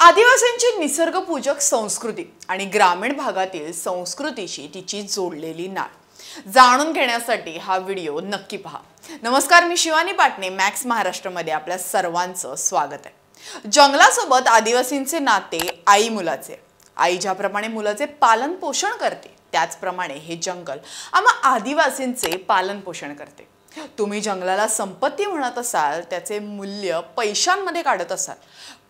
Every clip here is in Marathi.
आदिवासींची निसर्गपूजक संस्कृती आणि ग्रामीण भागातील संस्कृतीशी तिची जोडलेली नाळ जाणून घेण्यासाठी हा व्हिडिओ नक्की पहा। नमस्कार, मी शिवानी पाटणे, मॅक्स महाराष्ट्रमध्ये आपल्या सर्वांचं स्वागत आहे। जंगलासोबत आदिवासींचे नाते आई मुलाचे। आई ज्याप्रमाणे मुलाचे पालन पोषण करते त्याचप्रमाणे हे जंगल आम्हा आदिवासींचे पालन पोषण करते। तुम्ही जंगलाला संपत्ती म्हणत असाल, त्याचे मूल्य पैशांमध्ये काढत असाल,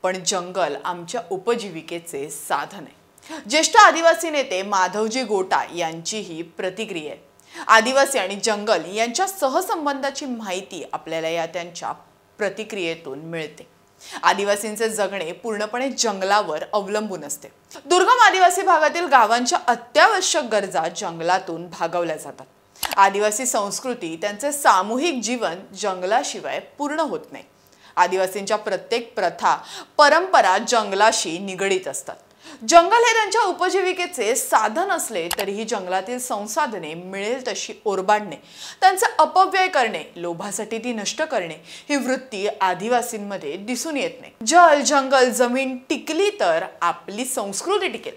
पण जंगल आमच्या उपजीविकेचे साधन आहे। ज्येष्ठ आदिवासी नेते माधवजी गोटा यांची ही प्रतिक्रिया आहे। आदिवासी आणि जंगल यांच्या सहसंबंधाची माहिती आपल्याला या त्यांच्या प्रतिक्रियेतून मिळते। आदिवासींचे जगणे पूर्णपणे जंगलावर अवलंबून असते। दुर्गम आदिवासी भागातील गावांच्या अत्यावश्यक गरजा जंगलातून भागवल्या जातात। आदिवासी संस्कृती, त्यांचे सामूहिक जीवन जंगलाशिवाय पूर्ण होत नाही। आदिवासींच्या प्रत्येक प्रथा, परंपरा जंगलाशी निगडित असतात। जंगल हे त्यांच्या उपजीविकेचे साधन असले तरीही जंगलातील संसाधने मिळेल तशी ओरबाडणे, त्यांचा अपव्यय करणे, लोभासाठी ती नष्ट करणे ही वृत्ती आदिवासींमध्ये दिसून येत नाही। जल, जंगल, जमीन टिकली तर आपली संस्कृती टिकेल,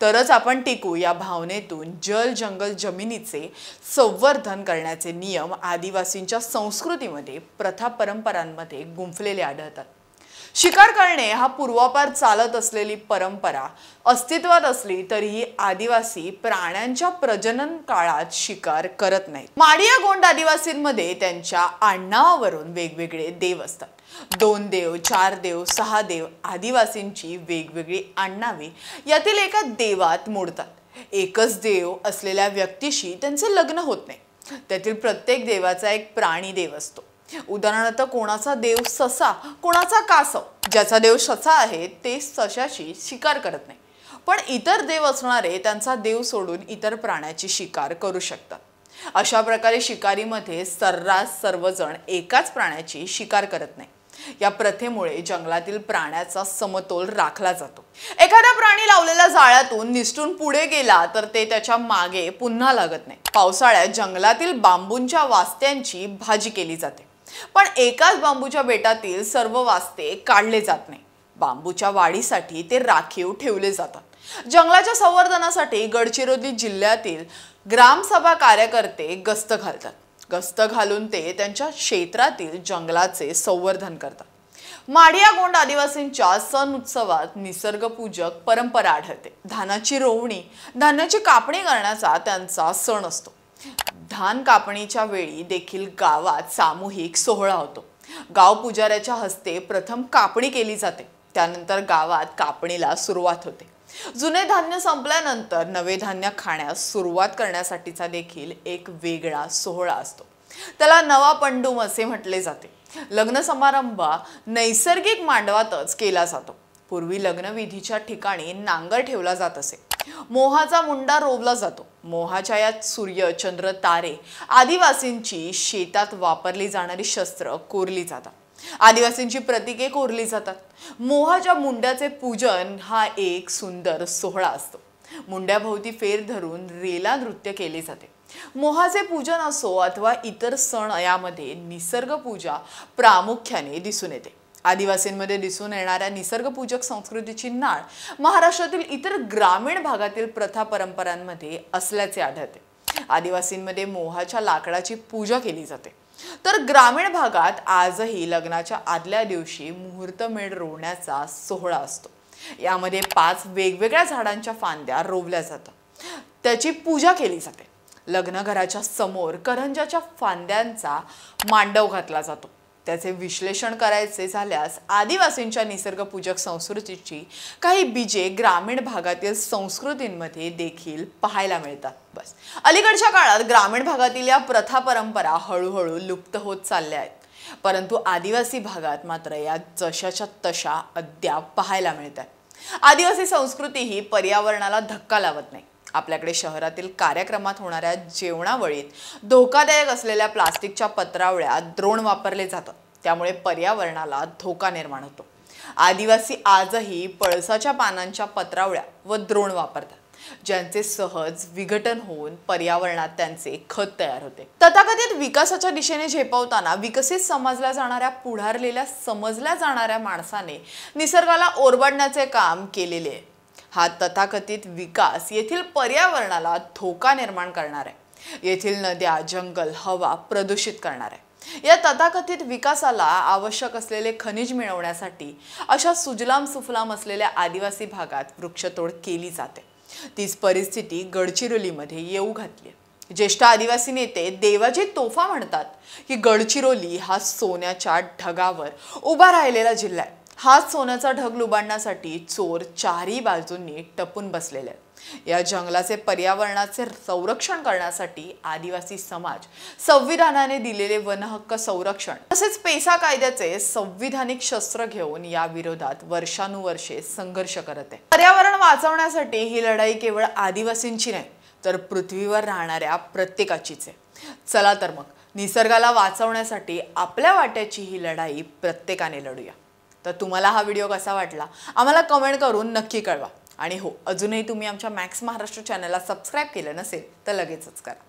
तरच आपण टिकू या भावनेतून जल, जंगल, जमिनीचे संवर्धन करण्याचे नियम आदिवासींच्या संस्कृतीमध्ये, प्रथा परंपरांमध्ये गुंफलेले आढळतात। शिकार करणे हा पूर्वापार चालत असलेली परंपरा अस्तित्वात असली तरीही आदिवासी प्राण्यांच्या प्रजनन काळात शिकार करत नाहीत। माडिया गोंड आदिवासींमध्ये त्यांच्या आडनावावरून वेगवेगळे देव असतात। 2 देव, 4 देव, 6 देव आदिवासींची वेगवेगळी आडनावे यातील एका देवात मोडतात। एकच देव असलेल्या व्यक्तीशी त्यांचे लग्न होत नाही। त्यातील प्रत्येक देवाचा एक प्राणी देव असतो। उदाहरणार्थ, कोणाचा देव ससा, कोणाचा कासव। ज्याचा देव ससा आहे ते सशाची शिकार करत नाही, पण इतर देव असणारे त्यांचा देव सोडून इतर प्राण्याची शिकार करू शकतात। अशा प्रकारे शिकारीमध्ये सर्रास सर्वजण एकाच प्राण्याची शिकार करत नाही। या प्रथेमुळे जंगलातील प्राण्याचा समतोल राखला जातो। एखादा प्राणी लावलेल्या जाळ्यातून निसटून पुढे गेला तर ते त्याच्या मागे पुन्हा लागत नाही। पावसाळ्यात जंगलातील बांबूंच्या वास्त्यांची भाजी केली जाते, पण एकाच बांबूच्या बेटातील सर्व वास्ते काढले जात नाही। बांबूच्या वाढीसाठी ते राखीव ठेवले जातात। जंगलाच्या संवर्धनासाठी गडचिरोली जिल्ह्यातील ग्रामसभा कार्यकर्ते गस्त घालतात। गस्त घालून ते त्यांच्या क्षेत्रातील जंगलाचे संवर्धन करतात। माडिया गोंड आदिवासींच्या सण उत्सवात निसर्गपूजक परंपरा आढळते। धानाची रोवणी, धान्याची कापणी करण्याचा त्यांचा सण असतो। धान कापणीच्या वेळी देखील गावात सामूहिक सोहळा होतो। गाव पुजाऱ्याच्या हस्ते प्रथम कापणी केली जाते, त्यानंतर गावात कापणीला सुरुवात होते। जुने धान्य संपल्यानंतर नवे धान्य खाण्यास सुरुवात करण्यासाठीचा देखील एक वेगळा सोहळा असतो। त्याला नवा पंडूम असे म्हटले जाते। लग्न समारंभ नैसर्गिक मांडवातच केला जातो। पूर्वी लग्नविधीच्या ठिकाणी नांगर ठेवला जात असे। मोहाचा मुंडा रोवला जातो। मोहाच्या यात सूर्य, चंद्र, तारे आदिवासींची शेतात वापरली जाणारी शस्त्र कोरली जातात। आदिवासींची प्रतीके कोरली जातात। मोहाच्या मुंड्याचे पूजन हा एक सुंदर सोहळा असतो। मुंड्याभोवती फेर धरून रेला नृत्य केले जाते। मोहाचे पूजन असो अथवा इतर सण, यामध्ये निसर्ग पूजा प्रामुख्याने दिसून येते। आदिवासींमध्ये दिसून येणाऱ्या निसर्गपूजक संस्कृतीची नाळ महाराष्ट्रातील इतर ग्रामीण भागातील प्रथा परंपरांमध्ये असल्याचे आढळते। आदिवासींमध्ये मोहाच्या लाकडाची पूजा केली जाते, तर ग्रामीण भागात आजही लग्नाच्या आदल्या दिवशी मुहूर्तमेढ रोवण्याचा सोहळा असतो। यामध्ये 5 वेगवेगळ्या झाडांच्या फांद्या रोवल्या जातात, त्याची पूजा केली जाते। लग्नघराच्या समोर करंजाच्या फांद्यांचा मांडव घातला जातो। त्याचे विश्लेषण करायचे झाल्यास आदिवासींच्या निसर्गपूजक संस्कृतीची काही बीजे ग्रामीण भागातील संस्कृतींमध्ये देखील पाहायला मिळतात। अलीकडच्या काळात ग्रामीण भागातील या प्रथा परंपरा हळूहळू लुप्त होत चालल्या आहेत, परंतु आदिवासी भागात मात्र या जशाच्या तशा अद्याप पाहायला मिळतात। आदिवासी संस्कृती ही पर्यावरणाला धक्का लावत नाही। आपल्याकडे शहरातील कार्यक्रमात होणाऱ्या जेवणावळीत धोकादायक असलेल्या प्लास्टिकच्या पत्रावळ्या, द्रोण वापरले जातात, त्यामुळे पर्यावरणाला धोका निर्माण होतो। आदिवासी आजही पळसाच्या पानांच्या पत्रावळ्या व द्रोण वापरतात। ज्यांचे सहज विघटन होऊन पर्यावरणात त्यांचे खत तयार होते। तथाकथित विकासाच्या दिशेने झेपावताना विकसित समजल्या जाणाऱ्या पुढारलेल्या समजल्या जाणाऱ्या माणसाने निसर्गाला ओरबाडण्याचे काम केलेले आहे। हा तथाकथित विकास येथील पर्यावरणाला धोका निर्माण करणार आहे। येथील नद्या, जंगल, हवा प्रदूषित करणार आहे। या तथाकथित विकासाला आवश्यक असलेले खनिज मिळवण्यासाठी अशा सुजलाम सुफलाम असलेल्या आदिवासी भागात वृक्षतोड केली जाते। तीच परिस्थिती गडचिरोलीमध्ये येऊ घातली। ज्येष्ठ आदिवासी नेते देवाजी तोफा म्हणतात की गडचिरोली हा सोन्याच्या ढगावर उभा राहिलेला जिल्हा आहे। हा सोन्याचा ढग लुबाडण्यासाठी चोर चारही बाजूंनी टपून बसलेले आहेत। या जंगलाचे पर्यावरणाचे संरक्षण करण्यासाठी आदिवासी समाज संविधानाने दिलेले वनहक्क संरक्षण तसेच पेसा कायद्याचे संविधानिक शस्त्र घेऊन या विरोधात वर्षानुवर्षे संघर्ष करत आहे। पर्यावरण वाचवण्यासाठी ही लढाई केवळ आदिवासींची नाही तर पृथ्वीवर राहणाऱ्या प्रत्येकाचीच आहे। चला तर मग निसर्गाला वाचवण्यासाठी आपल्या वाट्याची ही लढाई प्रत्येकाने लढूया। तर तुम्हाला हा व्हिडिओ कसा वाटला आम्हाला कमेंट करून नक्की कळवा। आणि हो, अजूनही तुम्ही आमच्या मॅक्स महाराष्ट्र चॅनलला सबस्क्राइब केलं नसेल तर लगेचच करा।